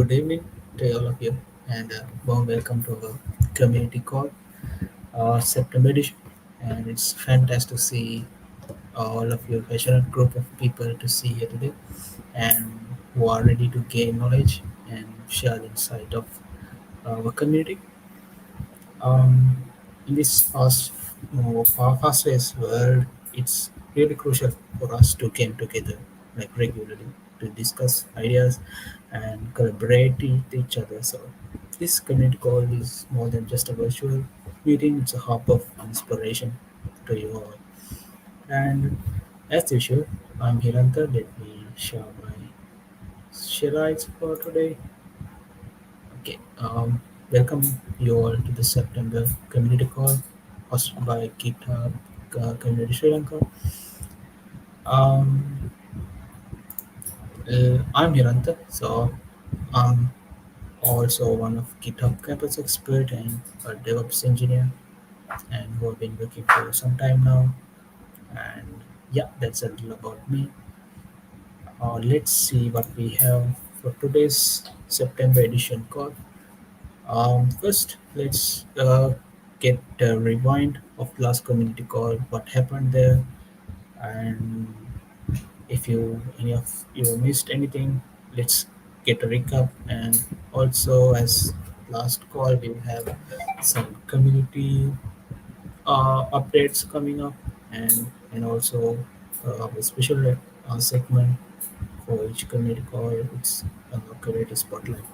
Good evening to all of you, and warm welcome to our community call, September edition. And it's fantastic to see all of you, passionate group of people to see here today, and who are ready to gain knowledge and share the insight of our community. Um, in this fast-paced world, it's really crucial for us to come together like regularly to discuss ideas and collaborate with each other. So this community call is more than just a virtual meeting; it's a hub of inspiration to you all. And as usual, I'm Hiranta. Let me share my slides for today. Okay, welcome you all to the September community call hosted by GitHub Community Sri Lanka. Um, I'm Hiranta, so I'm also one of GitHub campus expert and a DevOps engineer, and who have been working for some time now. And yeah, that's a little about me. Let's see what we have for today's September edition call. First, let's get a rewind of last community call, what happened there, and if you any of you missed anything, let's get a recap. And also, as last call, we will have some community updates coming up, and also a special segment for each community call. It's community spotlight.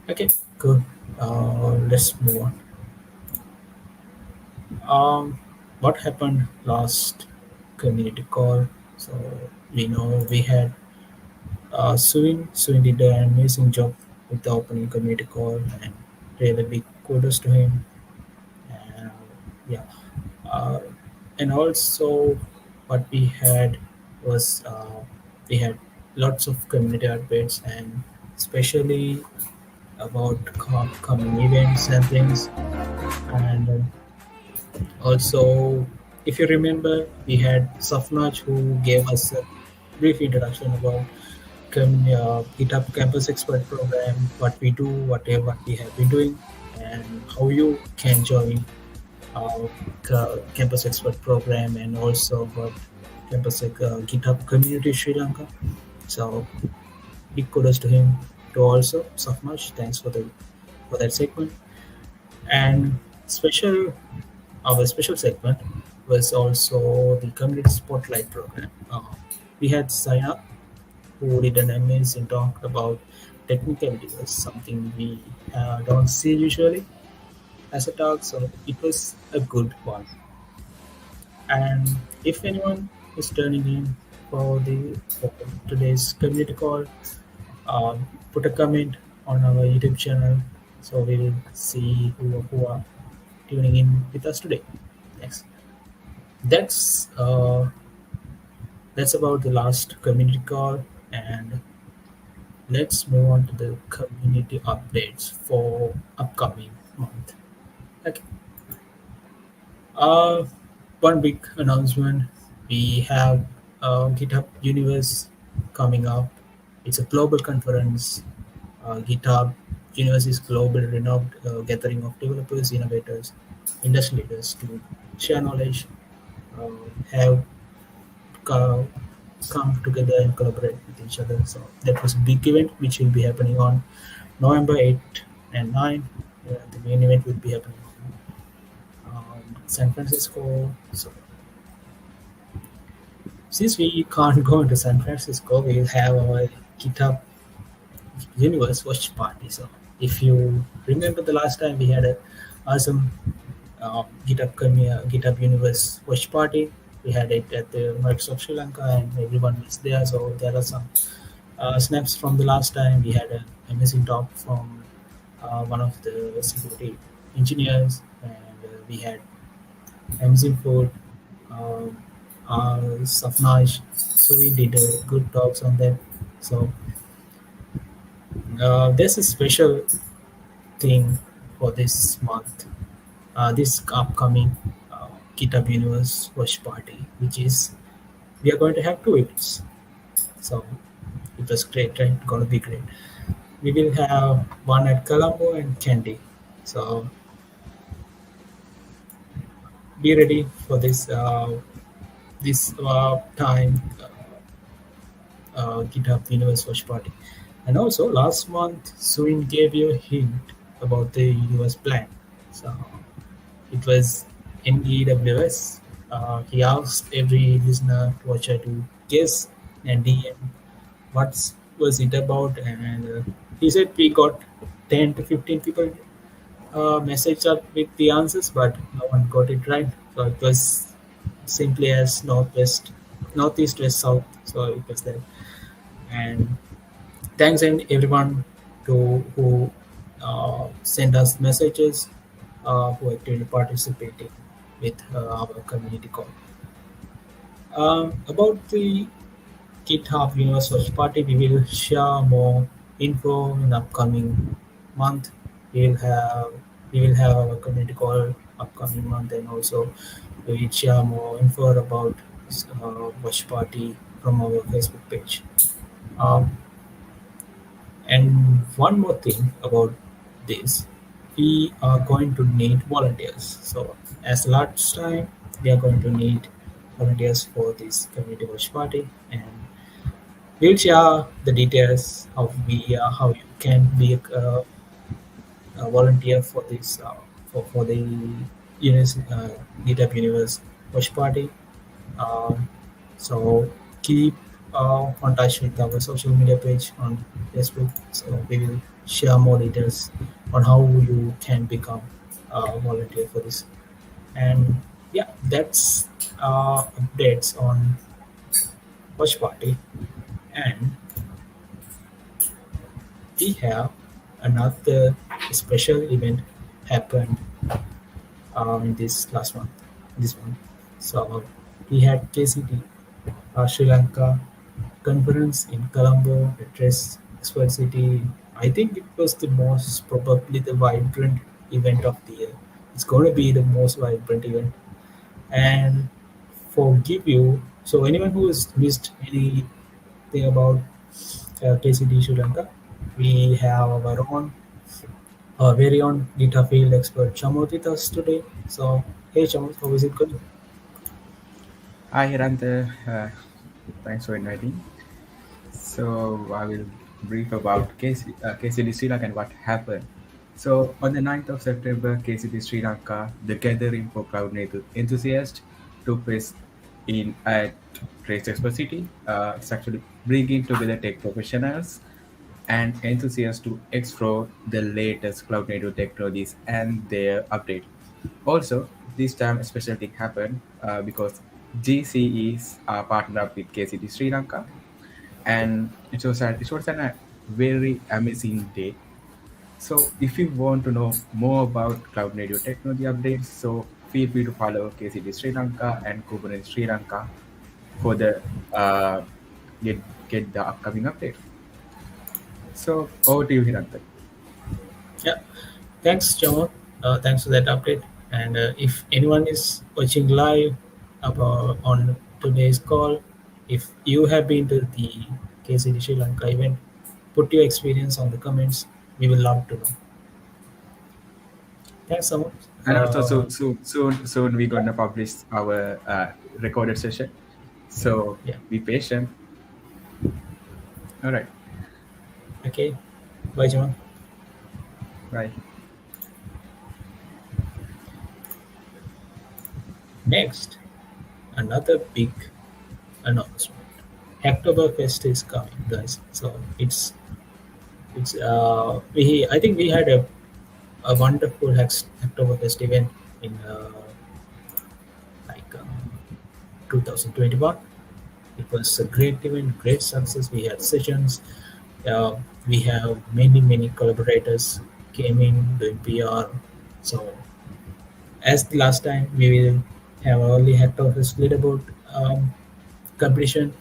Okay, good. Let's move on. What happened last community call? So we know we had Suin did an amazing job with the opening community call, and really big kudos to him. And yeah, uh, and also what we had was we had lots of community updates, and especially about upcoming events and things. And also, if you remember, we had Safnaj who gave us a brief introduction about GitHub Campus Expert Program, what we do, what we have been doing, and how you can join our Campus Expert Program, and also about GitHub Community Sri Lanka. So big kudos to him. To also Safnaj, thanks for that segment. And special our special segment was also the community spotlight program. We had Saya who did an amazing talk about technicalities, something we don't see usually as a talk, so it was a good one. And if anyone is turning in for today's community call, put a comment on our YouTube channel so we'll see who are tuning in with us today. Thanks. That's uh, that's about the last community call, and let's move on to the community updates for upcoming month. Okay. Uh, One big announcement: we have GitHub Universe coming up. It's a global conference. GitHub Universe is global renowned gathering of developers, innovators, industry leaders to share knowledge, uh, have co- come together and collaborate with each other. So that was a big event which will be happening on November 8 and 9. The main event will be happening San Francisco. So since we can't go into San Francisco, we'll have our GitHub Universe watch party. So if you remember the last time we had a awesome GitHub Universe watch party, we had it at the Microsoft Sri Lanka, and everyone was there. So there are some snaps from the last time. We had an amazing talk from one of the security engineers, and we had amazing food. Um, Safnaj, so we did good talks on that. So there's a special thing for this month, this upcoming GitHub Universe Watch Party, which is we are going to have two events. So it was great, right? Gonna be great. We will have one at Colombo and Candy. So be ready for this time GitHub Universe Watch Party. And also last month, Suin gave you a hint about the US plan. So it was in EWS. He asked every listener to watch to guess and DM what was it about, and he said we got 10 to 15 people message up with the answers, but no one got it right. So it was simply as northwest, northeast, west, south. So it was there. And thanks and everyone to who sent us messages, who actively participating with our community call. About the GitHub Universe Party, we will share more info in upcoming month. We will have we will have our community call upcoming month, and also we will share more info about Watch Party from our Facebook page. Um, and one more thing about this, we are going to need volunteers. So as last time, we are going to need volunteers for this community watch party, and we'll share the details how you can be a volunteer for this for the GitHub Universe watch party. Um, so keep on touch with our social media page on Facebook. So we will share more details on how you can become a volunteer for this. And yeah, that's updates on watch party. And we have another special event happened in this last month. This month, so we had KCD Sri Lanka conference in Colombo, address Expert City. I think it was the most probably the vibrant event of the year. It's going to be the most vibrant event. And forgive you, so anyone who has missed anything about KCD Sri Lanka, we have our very own data field expert Chamot with us today. So, hey Chamot, how is it going? Hi, Hiranta. Thanks for inviting. So I will brief about KCD Sri Lanka and what happened. So on the 9th of September, KCD Sri Lanka, the gathering for cloud native enthusiasts took place in at Trace Expo City. It's actually bringing together tech professionals and enthusiasts to explore the latest cloud native technologies and their update. Also, this time a special thing happened because GC is partnered up with KCD Sri Lanka, and it was a very amazing day. So, if you want to know more about cloud native technology updates, so feel free to follow KCD Sri Lanka and Kubernetes Sri Lanka for the uh, get the upcoming update. So, over to you, Hiranta. Yeah, thanks, Chamot. Thanks for that update. And if anyone is watching live about on today's call, if you have been to the KCD Sri Lanka event, put your experience on the comments. We will love to know. Thanks so much. And also, soon we're gonna publish our recorded session. So Yeah. be patient. All right. Okay. Bye, Chamot. Bye. Next, another big announcement. Hacktoberfest is coming, guys. So it's we I think we had a wonderful Hacktoberfest event in like 2021. It was a great event, great success. We had sessions. We have many collaborators came in doing PR. So as the last time, we will have a early Hacktoberfest leaderboard competition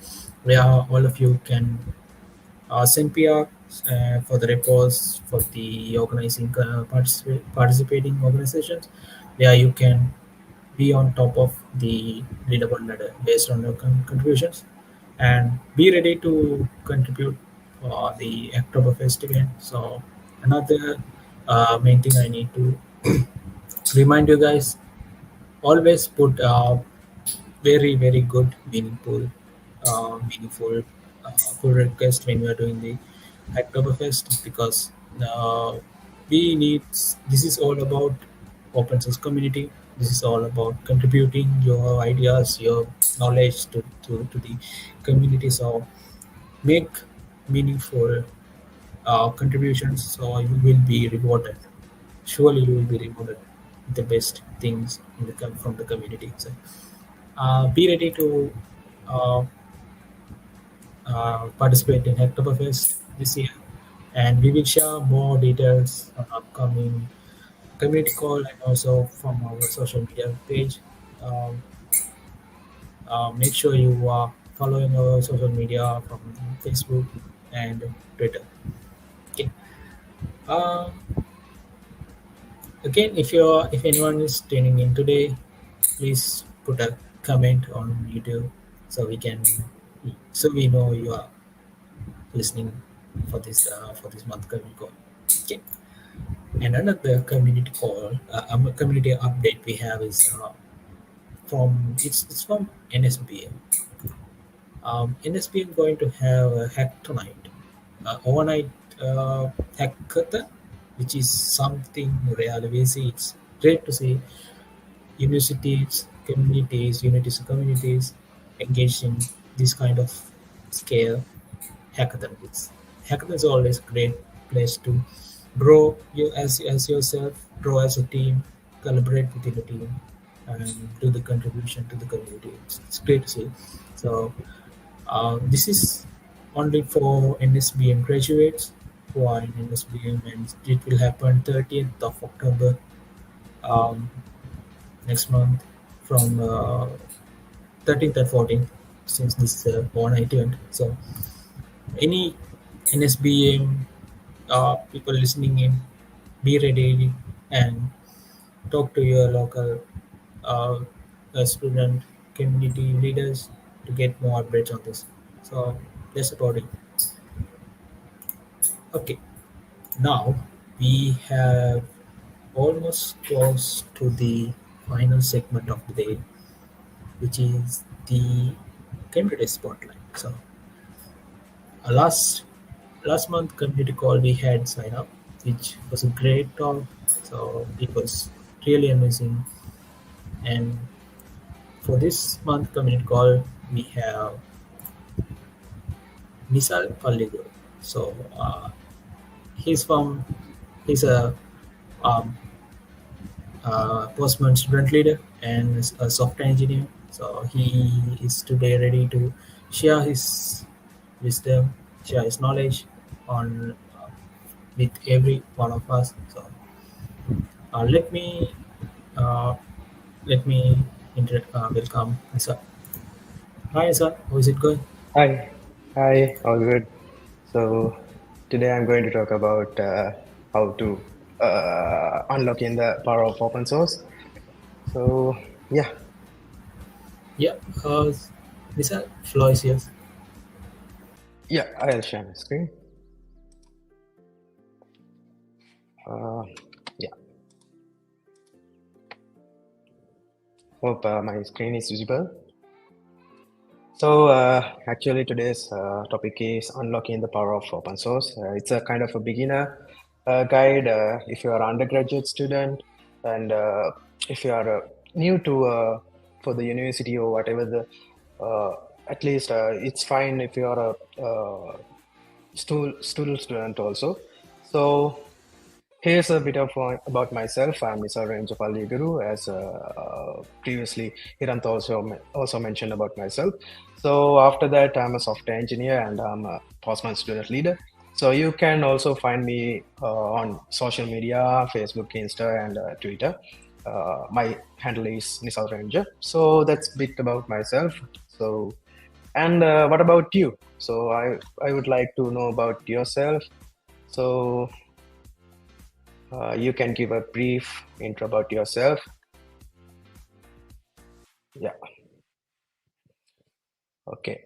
where all of you can send PR for the reports for the organizing participating organizations, where you can be on top of the leaderboard ladder based on your contributions, and be ready to contribute. the Oktoberfest event. So another main thing I need to remind you guys, always put very good meaningful pull request when we are doing the Oktoberfest, because uh, we need this is all about open source community. This is all about contributing your ideas, your knowledge to the community. So make meaningful contributions, so you will be rewarded. Surely you will be rewarded with the best things from the community. So be ready to uh, participate in Hacktoberfest this year, and we will share more details on upcoming community call and also from our social media page. Um, make sure you are following our social media from Facebook and Twitter. Okay. Uh, Again, if anyone is tuning in today, please put a comment on YouTube so we know you are listening for this month community call. Okay. And another community call, community update we have is it's from NSBM. NSBM going to have a hack tonight, overnight hackathon, which is something really busy. It's great to see universities engaged in this kind of scale hackathons. Hackathon is always a great place to grow you as yourself, grow as a team, collaborate within a team, and do the contribution to the community. It's great to see. So this is only for NSBM graduates who are in NSBM, and it will happen 30th of October um, next month from 13th and 14th, since this is a one-night event. So any NSBM people listening in, be ready and talk to your local uh, student community leaders to get more updates on this. So that's about it. Okay, now we have almost close to the final segment of the day, which is the community spotlight. So last month community call we had sign up, which was a great talk. So it was really amazing. And for this month community call, we have Nisal Palligo. So he's from he's a um, postman student leader and is a software engineer. So he is today ready to share his wisdom, share his knowledge on with every one of us. So uh, let me uh, let me welcome Isa. Hi Isa, how is it going? Hi, all good. So today I'm going to talk about how to unlock in the power of open source. So yeah, Yeah, Isa, floor is yours. yeah, I'll share my screen. Uh, yeah, hope my screen is visible. So actually today's topic is unlocking the power of open source. It's a kind of a beginner guide if you are an undergraduate student and if you are new to for the university or whatever the at least it's fine if you are a student also. So here's a bit of about myself. I'm Mr. Ranjapalli Guru, as previously Hirant also mentioned about myself. So after that, I'm a software engineer and I'm a Postman student leader. So you can also find me on social media, Facebook, Insta, and Twitter. My handle is Nisal Ranger. So that's a bit about myself. So, and what about you? So I would like to know about yourself. So you can give a brief intro about yourself. Yeah. Okay.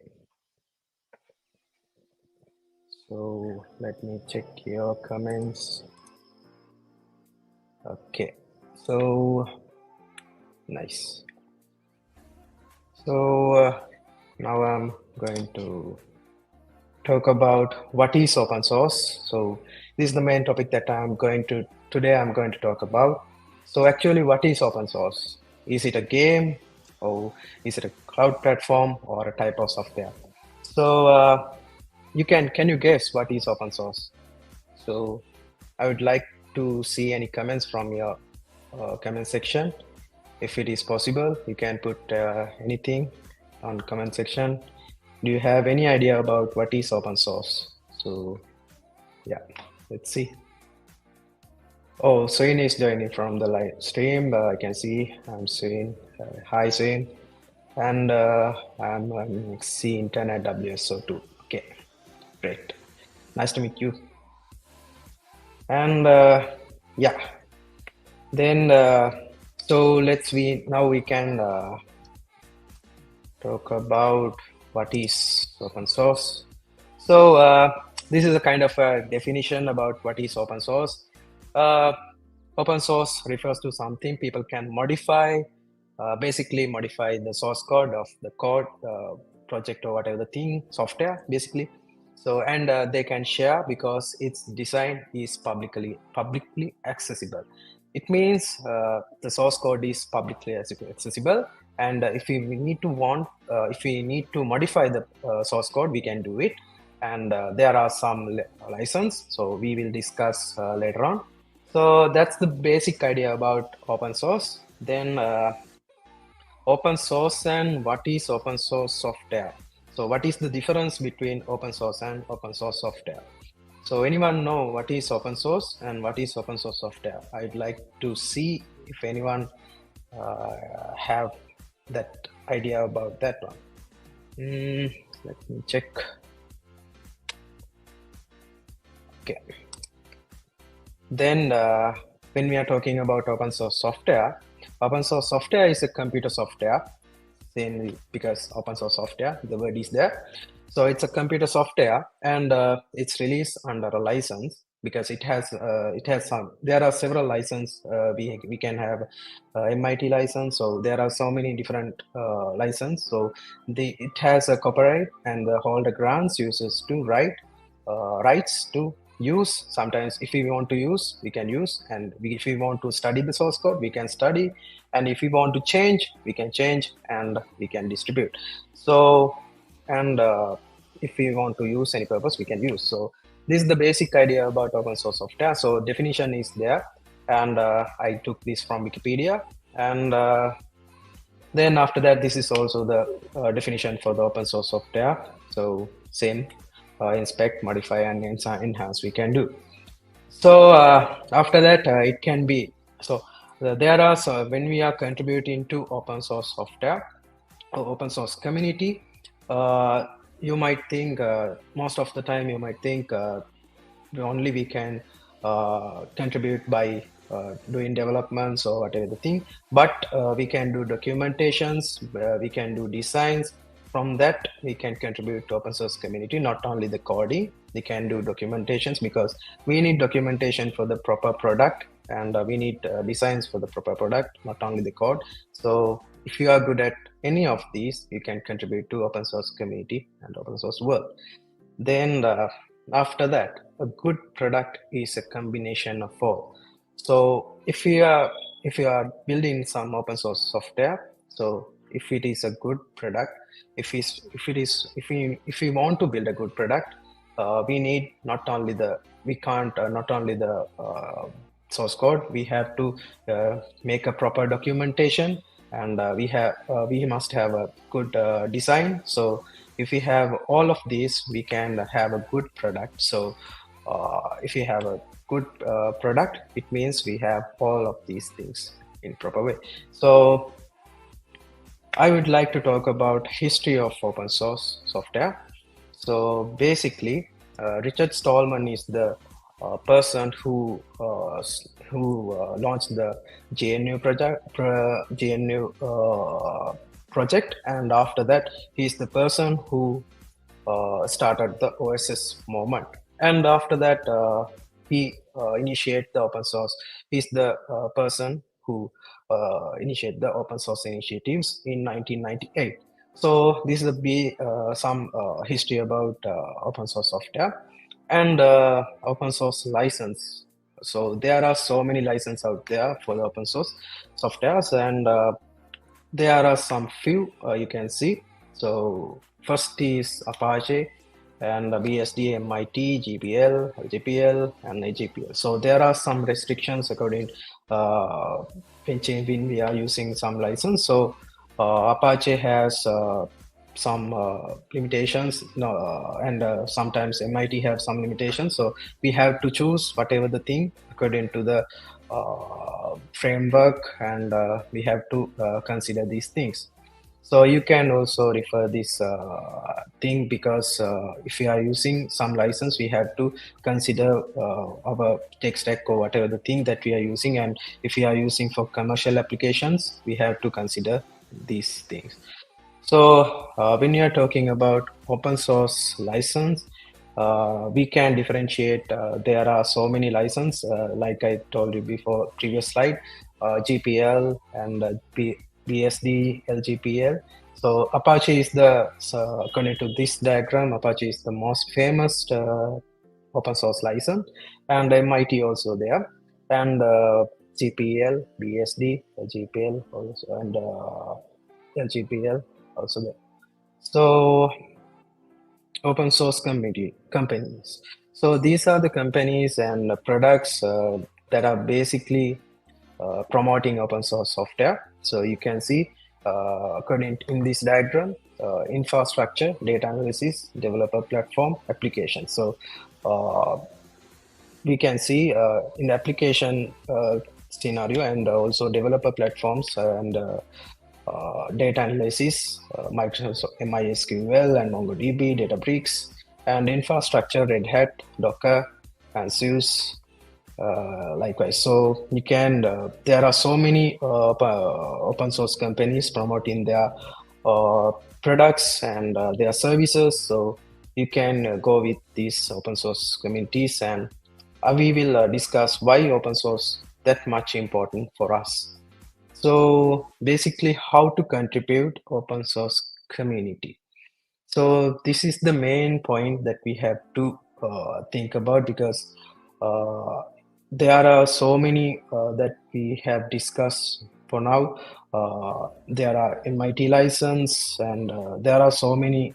So let me check your comments. Okay, so nice. So now I'm going to talk about what is open source. So this is the main topic that I'm going to talk about. So actually, what is open source? Is it a game, or is it a cloud platform, or a type of software? So can you guess what is open source? So I would like to see any comments from your comment section. If it is possible, you can put anything on comment section. Do you have any idea about what is open source? So yeah, let's see. Oh, Swain is joining from the live stream. I can see I'm Swain. Hi, Swain. And I'm C Internet WSO2. Okay, great. Nice to meet you. And yeah, then so we can talk about what is open source. So this is a kind of a definition about what is open source. Uh, Open source refers to something people can modify, basically modify the source code of the code, project or whatever the thing, software basically. So and they can share because its design is publicly accessible. It means the source code is publicly accessible, and if we need to modify the source code, we can do it. And there are some license, so we will discuss later on. So that's the basic idea about open source. Then open source and what is open source software? So what is the difference between open source and open source software? So anyone know what is open source and what is open source software? I'd like to see if anyone have that idea about that one. Let me check. Okay. Then when we are talking about open source software is a computer software, same because open source software, the word is there. So it's a computer software, and it's released under a license because it has some. There are several license. We can have MIT license. So there are so many different license. So it has a copyright, and the holder grants users to write rights to use. Sometimes if we want to use, we can use, and if we want to study the source code, we can study, and if we want to change, we can change, and we can distribute. So and if we want to use any purpose, we can use. So this is the basic idea about open source software. So definition is there, and I took this from Wikipedia. And then after that, this is also the definition for the open source software. So same, inspect, modify, and enhance we can do. So after that, it can be so there are when we are contributing to open source software or open source community, you might think most of the time you might think only we can contribute by doing developments or whatever the thing, but we can do documentations, we can do designs. From that, we can contribute to open source community. Not only the coding, we can do documentations because we need documentation for the proper product, and we need designs for the proper product, not only the code. So if you are good at any of these, you can contribute to open source community and open source world. Then after that, a good product is a combination of all. So if you are building some open source software, so if it is a good product, if we want to build a good product, we need not only the source code. We have to make a proper documentation, and we must have a good design. So if we have all of these, we can have a good product. So if we have a good product, it means we have all of these things in proper way. So I would like to talk about history of open source software. So basically, Richard Stallman is the person who launched the GNU project, and after that, he's the person who started the OSS movement. And after that, he initiate the open source. He's the person who initiate the open source initiatives in 1998. So this is some history about open source software and open source license. So there are so many licenses out there for the open source softwares, and there are some few you can see. So first is Apache and BSD, MIT, GPL, LGPL, and AGPL. So there are some restrictions according when we are using some license. So Apache has some limitations, and sometimes MIT have some limitations. So we have to choose whatever the thing according to the framework, and we have to consider these things. So you can also refer this thing, because if we are using some license, we have to consider our tech stack or whatever the thing that we are using. And if we are using for commercial applications, we have to consider these things. So when you are talking about open source license, we can differentiate. There are so many license, like I told you before, previous slide, GPL and BSD, LGPL. So Apache is according to this diagram, Apache is the most famous open source license, and MIT also there, and GPL, BSD, LGPL also, and LGPL also there. So open source companies. So these are the companies and products that are basically promoting open source software. So you can see according in this diagram, infrastructure, data analysis, developer platform, application. So we can see in the application scenario, and also developer platforms, and data analysis, Microsoft MySQL and MongoDB, Databricks, and infrastructure, Red Hat, Docker, and SUSE. Likewise, so you can. There are so many open source companies promoting their products and their services. So you can go with these open source communities, and we will discuss why open source that much important for us. So basically, how to contribute open source community. So this is the main point that we have to think about, because uh, there are so many that we have discussed for now. There are MIT license, and there are so many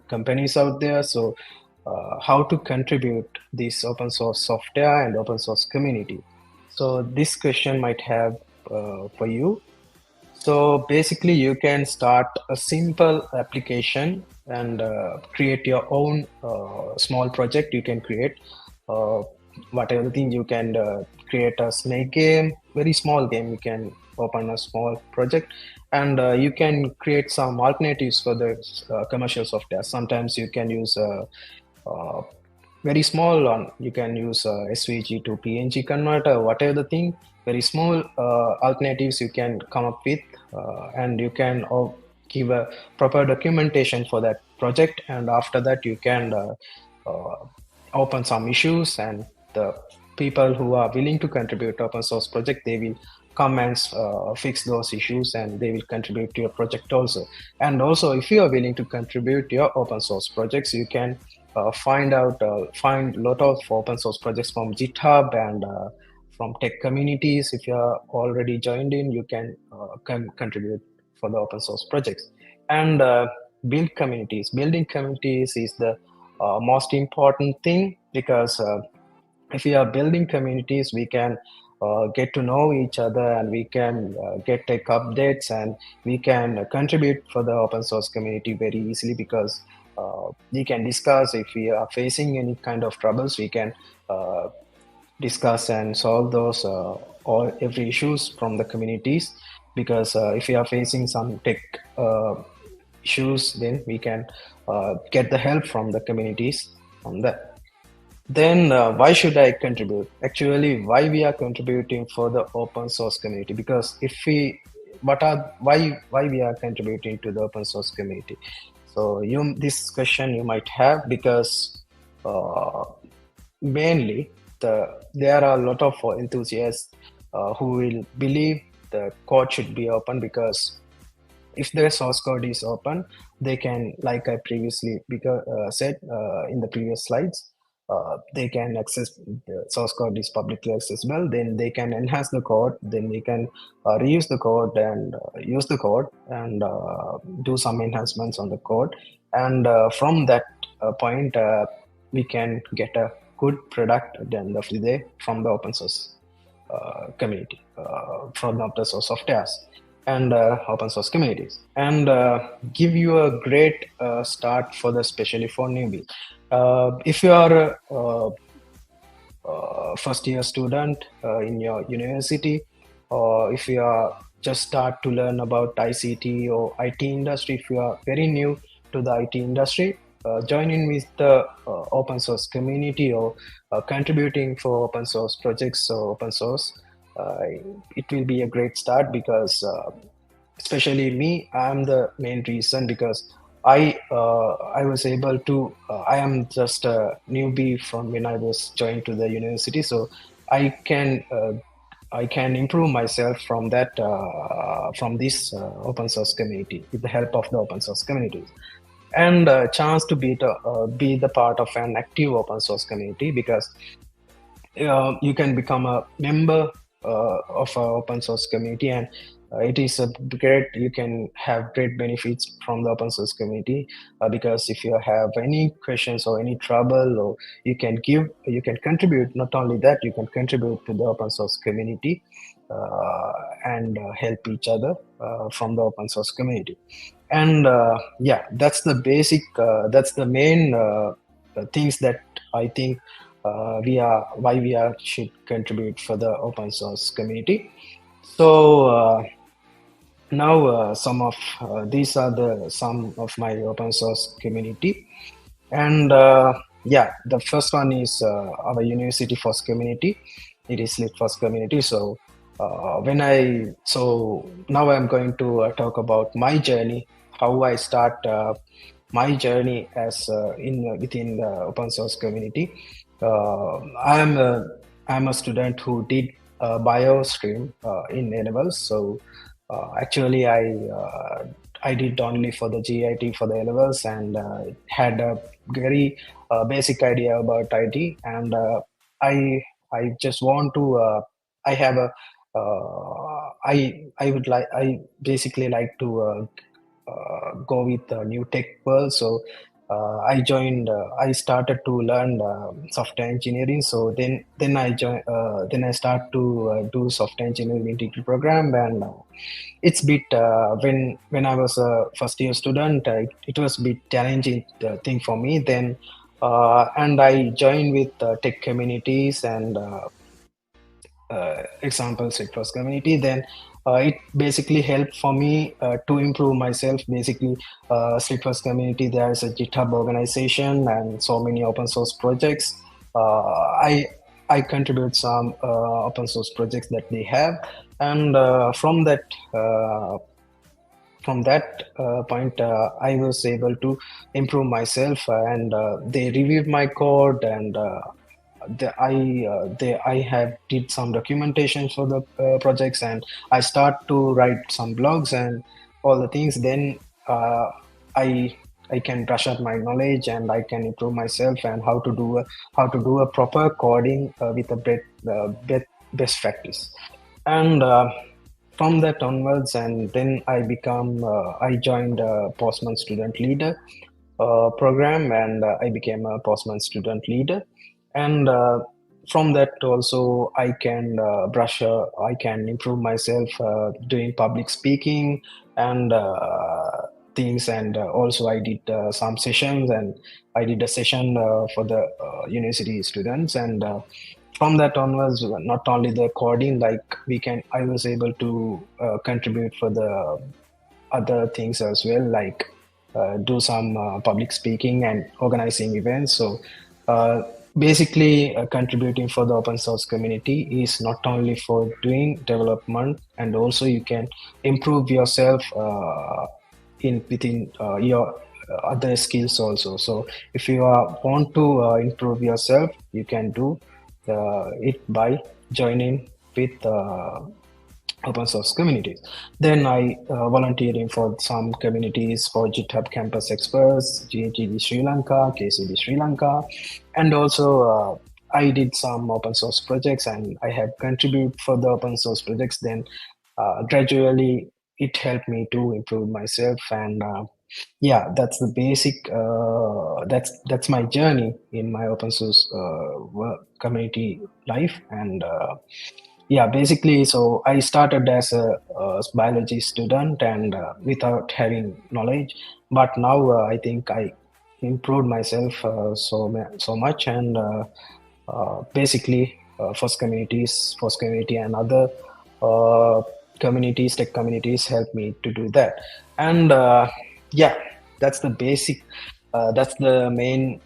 companies out there. So how to contribute this open source software and open source community. So this question might have for you. So basically, you can start a simple application and create your own small project. You can create uh, whatever thing. You can create a snake game, very small game. You can open a small project, and you can create some alternatives for the commercial software. Sometimes you can use uh, very small one. You can use SVG to PNG converter, whatever the thing. Very small alternatives you can come up with, and you can give a proper documentation for that project. And after that, you can uh, open some issues, and the people who are willing to contribute to open source project, they will come and fix those issues, and they will contribute to your project also. And also, if you are willing to contribute to your open source projects, you can find a lot of open source projects from GitHub, and from tech communities. If you are already joined in, you can contribute for the open source projects. And building communities is the most important thing, because if we are building communities, we can get to know each other, and we can get tech updates, and we can contribute for the open source community very easily, because we can discuss. If we are facing any kind of troubles, we can discuss and solve those all every issues from the communities. Because if we are facing some tech issues, then we can get the help from the communities on that. Then why should I contribute? Actually, why we are contributing for the open source community? Because if we, what are why we are contributing to the open source community? So this question you might have, because uh, mainly there are a lot of enthusiasts who will believe the code should be open, because if their source code is open, they can, like I previously said in the previous slides, they can access the source code is publicly accessible, then they can enhance the code, then they can reuse the code and use the code and do some enhancements on the code. And from that point, we can get a good product at the end of the day from the open source community, from the open source softwares and open source communities, and give you a great start for the, especially for newbies. If you are first year student in your university, or if you are just start to learn about ICT or IT industry, if you are very new to the IT industry, join in with the open source community, or contributing for open source projects or open source. uh, it will be a great start, because especially me, I'm the main reason, because I was able to I am just a newbie from when I was joined to the university, so I can I can improve myself from that from this open source community with the help of the open source communities, and a chance to be the part of an active open source community, because you can become a member of an open source community, and it is a great, you can have great benefits from the open source community, because if you have any questions or any trouble, or you can contribute. Not only that, you can contribute to the open source community and help each other from the open source community. And yeah, that's the basic that's the main things that I think we are why we are should contribute for the open source community. So now some of these are the some of my open source community. And yeah, the first one is our university first community. It is lit first community. So so now I'm going to talk about my journey, how I start my journey as in within the open source community. I'm a student who did bio stream in A levels. So actually, I did only for the GIT for the A levels, and had a very basic idea about IT. And I just want to I have a I would like I basically like to go with the new tech world. So I started to learn software engineering. So then I start to do software engineering degree program. And it's bit when I was a first year student, it was a bit challenging thing for me then. And I joined with tech communities and examples across community. Then it basically helped for me to improve myself. Basically, Streetfirst community, there is a GitHub organization and so many open source projects. I contribute some open source projects that they have, and uh, from that point, I was able to improve myself, and they reviewed my code, and I have did some documentation for the projects, and I start to write some blogs and all the things. Then I I can brush up my knowledge, and I can improve myself, and how to do a proper coding with a best practice. And from that onwards, and then I joined Postman student leader program, and I became a Postman student leader. And from that also, I can improve myself doing public speaking and things. And also I did some sessions, and I did a session for the university students. And from that onwards, not only the coding, like I was able to contribute for the other things as well, like do some public speaking and organizing events. So basically, contributing for the open source community is not only for doing development, and also you can improve yourself in within your other skills also. So if you want to improve yourself, you can do it by joining with open source communities. Then I volunteering for some communities for GitHub Campus Experts, GHD Sri Lanka, KCD Sri Lanka, and also I did some open source projects and I have contributed for the open source projects. Then gradually it helped me to improve myself, and yeah, that's the basic. That's my journey in my open source community life, and yeah, basically, so I started as a biology student and without having knowledge, but now I think I improved myself so much, and basically, first community and other uh, communities, tech communities, help me to do that, and yeah, that's the basic. That's the main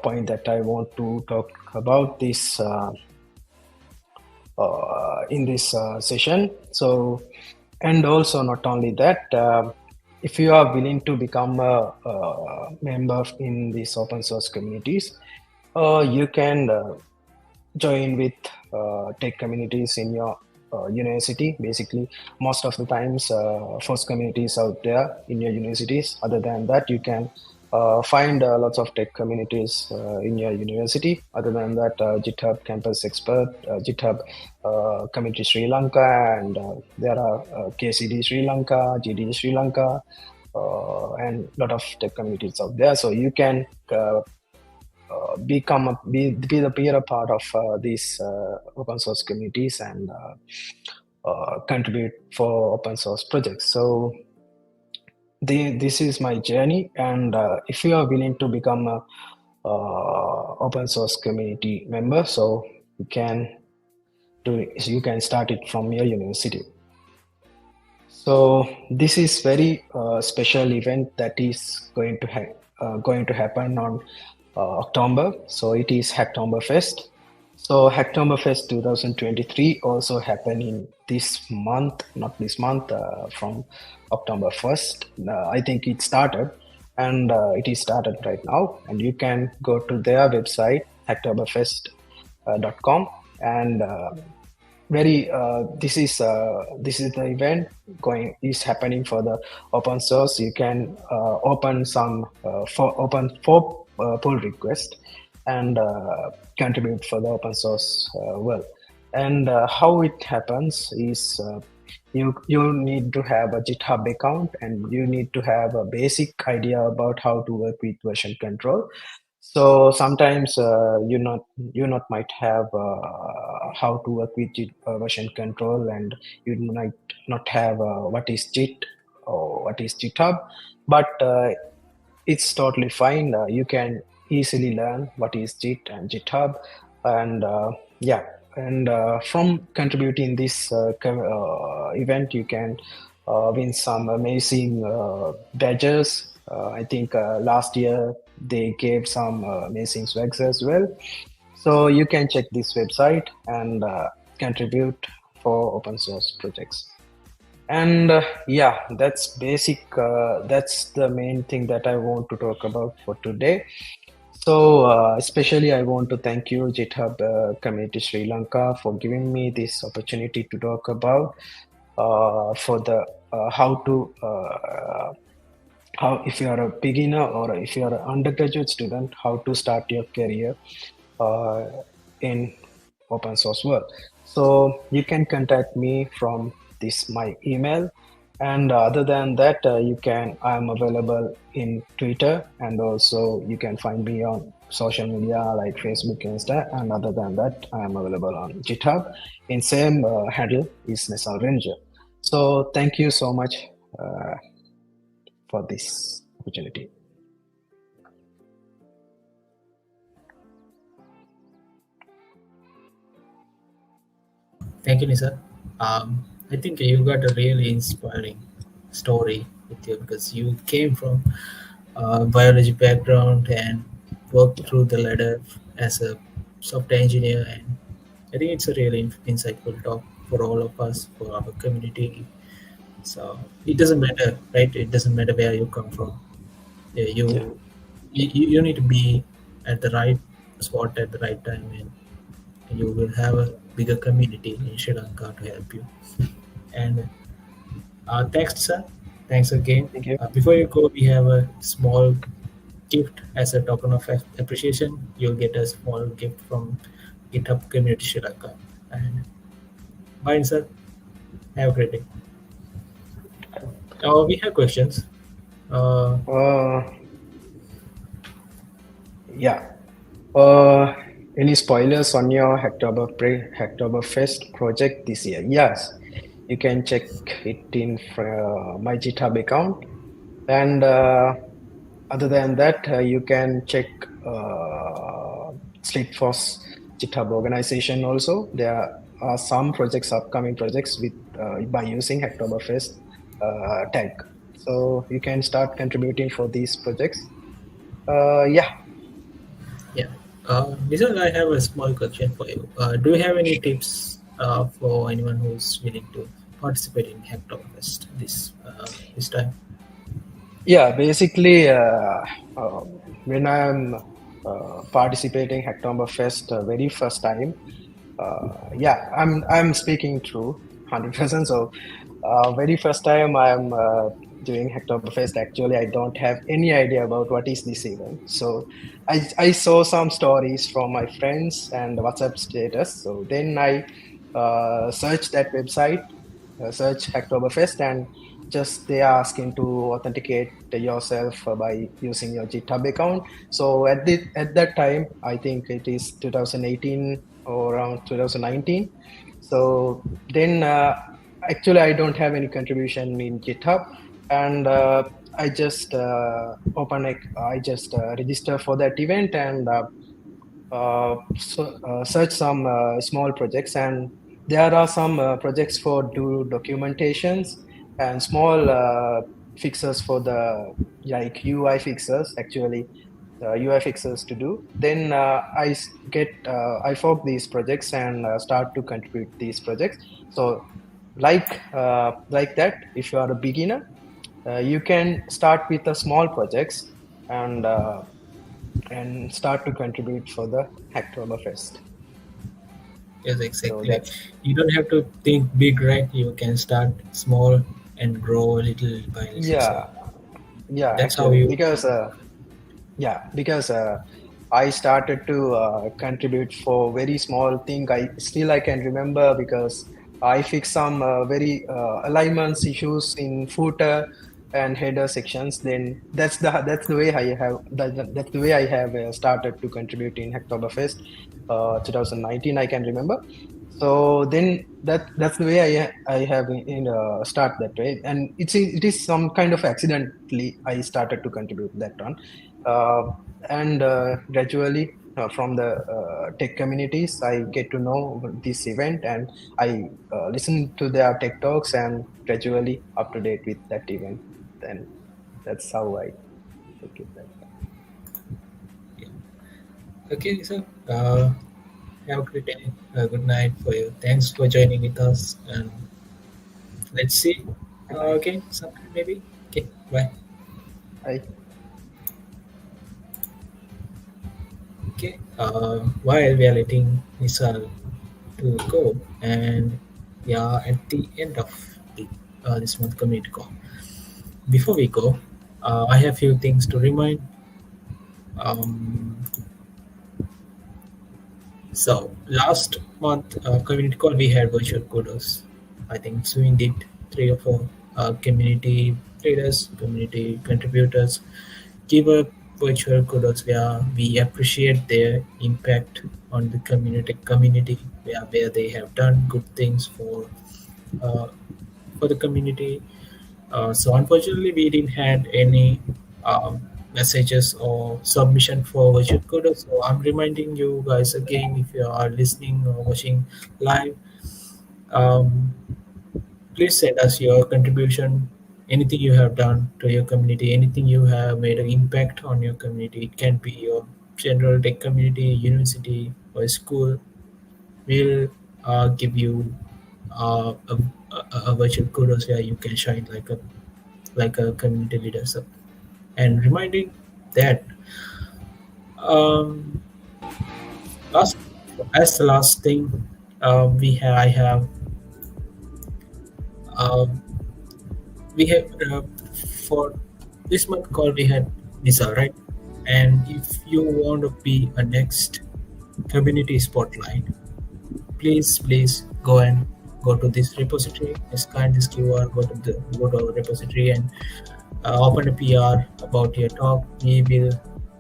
point that I want to talk about this. In this session. So, and also not only that, if you are willing to become a member in these open source communities, you can join with tech communities in your university. Basically, most of the times, first communities out there in your universities. Other than that, you can find lots of tech communities in your university. Other than that, GitHub Campus Expert, GitHub Community Sri Lanka, and there are KCD Sri Lanka, GD Sri Lanka, and a lot of tech communities out there. So you can be the be a part of these open source communities and contribute for open source projects. So this is my journey, and if you are willing to become a open source community member, so you can you can start it from your university. So this is very special event that is going to happen on October. So it is Hacktoberfest. So Hacktoberfest 2023 also happened in this month, not this month, from October 1st. I think it started, and it is started right now. And you can go to their website, hacktoberfest.com, and very this is the event going is happening for the open source. You can open some for pull request and contribute for the open source world. And how it happens is you need to have a GitHub account, and you need to have a basic idea about how to work with version control. So sometimes you not might have how to work with version control, and you might not have what is Git or what is GitHub, but it's totally fine. You can easily learn what is Git and GitHub, and yeah, and from contributing this event, you can win some amazing badges. I think last year they gave some amazing swags as well. So you can check this website and contribute for open source projects. And yeah, that's basic. That's the main thing that I want to talk about for today. So especially I want to thank you, GitHub Community Sri Lanka, for giving me this opportunity to talk about for the how to how, if you are a beginner or if you are an undergraduate student, how to start your career uh, in open source world. So you can contact me from this my email, and other than that, you can I am available in Twitter, and also you can find me on social media like Facebook, Insta, and other than that, I am available on GitHub. In same handle is Nesal Ranger. So thank you so much uh, for this opportunity. Thank you, Nisa. I think you got a really inspiring story with you because you came from biology background and worked through the ladder as a software engineer, and I think it's a really insightful talk for all of us, for our community. So it doesn't matter, right? It doesn't matter where you come from. Yeah, Yeah. you need to be at the right spot at the right time, and you will have a bigger community in Sri Lanka to help you. And thanks, sir. Thanks again. Thank you. Before you go, we have a small gift as a token of appreciation. You'll get a small gift from GitHub Community Sri Lanka. And bye, sir. Have a great day. We have questions. Uh, Uh, yeah. Uh, any spoilers on your Hacktoberfest project this year? Yes, you can check it in my GitHub account. And other than that, you can check Slitforce GitHub organization also. There are some projects, upcoming projects with by using Hacktoberfest tag. So you can start contributing for these projects. Yeah, yeah. Nizar, I have a small question for you. Do you have any tips for anyone who's willing to participate in Hacktoberfest this time? yeah. Basically, uh, when I'm participating Hacktoberfest very first time, yeah, I'm speaking true, 100%. So, very first time I'm doing Hacktoberfest. Actually, I don't have any idea about what is this event. So, I saw some stories from my friends and WhatsApp status. So then I searched that website, search Hacktoberfest, and just they are asking to authenticate yourself by using your GitHub account. So at that time, I think it is 2018 or around 2019. So then actually I don't have any contribution in GitHub, and I just I just register for that event and search some small projects, and there are some projects for do documentations and small fixes for the like UI fixes actually UI fixes to do. Then I fork these projects and start to contribute these projects. So like that, if you are a beginner, you can start with the small projects and start to contribute for the Hacktoberfest. Yes, So exactly. that's You don't have to think big, right? You can start small and grow little by little. So yeah, yeah, that's how actually, you. because because I started to contribute for very small thing. I can remember because I fixed some very alignments issues in footer and header sections. Then that's the way that's the way I have started to contribute in Hacktoberfest 2019. I can remember. So then that's the way I have start that way, and it is some kind of accidentally I started to contribute that one, uh, and gradually from the tech communities I get to know this event, and I listen to their tech talks and gradually up to date with that event. Then that's how I take it. That. Okay, so have a great day. Good night for you. Thanks for joining with us. And let's see. Okay, sometime maybe. Okay, bye. I Okay. While we are letting Nisal to go, and we are at the end of the this month community call. Before we go, I have few things to remind. Um, So last month, community call we had virtual coders. I think Swing did three or four community leaders, community contributors give a virtual coders where we appreciate their impact on the community where they have done good things uh, for the community. So unfortunately, we didn't had any um, messages or submission for virtual coder. So I'm reminding you guys again, if you are listening or watching live, um, please send us your contribution, anything you have done to your community, anything you have made an impact on your community. It can be your general tech community, university, or school. We'll give you a virtual kudos where you can shine like a community leader. So and reminding that um, last as the last thing I have um, we have for this month call we had Nisa, right? And if you want to be a next community spotlight, please go and go to this repository, scan this QR, go to our repository and open a PR about your talk. We will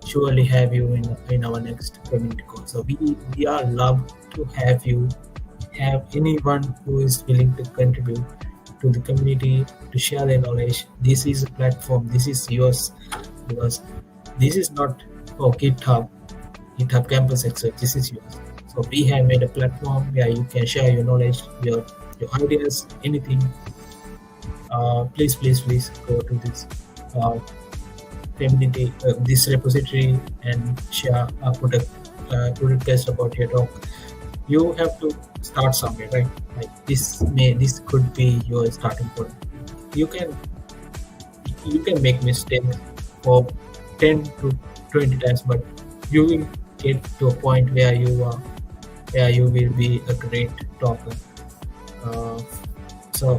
surely have you in our next community call. So we are love to have you, have anyone who is willing to contribute to the community to share their knowledge. This is a platform. This is yours because this is not for GitHub Campus Excel. This is yours. So we have made a platform where you can share your knowledge, your ideas, anything. Please go to this uh, community, this repository, and share put a request about your talk. You have to start somewhere, right? Like this could be your starting point. You can you can make mistakes for 10 to 20 times, but you will get to a point where you will be a great talker. Uh, so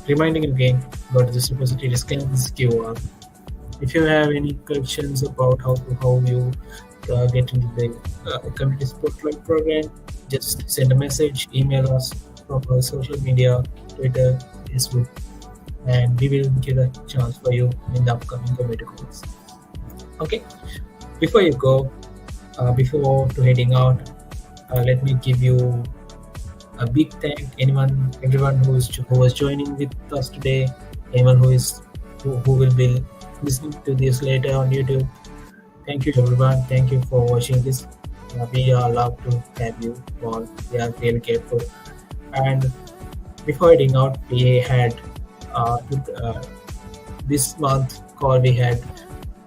reminding you again, go to this repository, scan this QR. If you have any questions about how you get into the community spotlight program, just send a message, email us from our social media, Twitter, Facebook, and we will give a chance for you in the upcoming community calls. Okay, before you go, before to heading out, let me give you a big thank everyone who was joining with us today, anyone who will be listening to this later on YouTube. Thank you everyone. Thank you for watching this. We are allowed to have you on. We are really grateful. And before heading out, we had to, this month call we had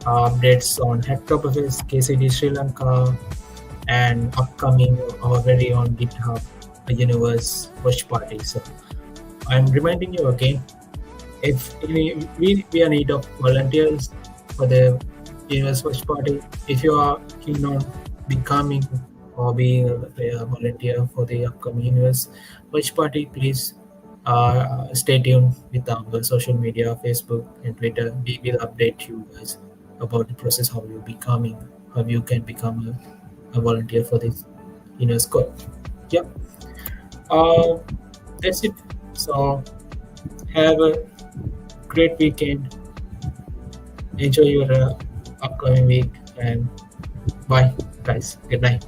updates on Hacktoberfest, KCD Sri Lanka, and upcoming our very own GitHub Universe watch party. So I'm reminding you again, if we are in need of volunteers for the Universe watch party. If you are keen on becoming or being a volunteer for the upcoming Universe watch party, please stay tuned with our social media, Facebook and Twitter. We will update you guys about the process, how you can become a volunteer for this UNESCO. Yeah, uh, that's it. So have a great weekend. Enjoy your upcoming week and bye, guys. Good night.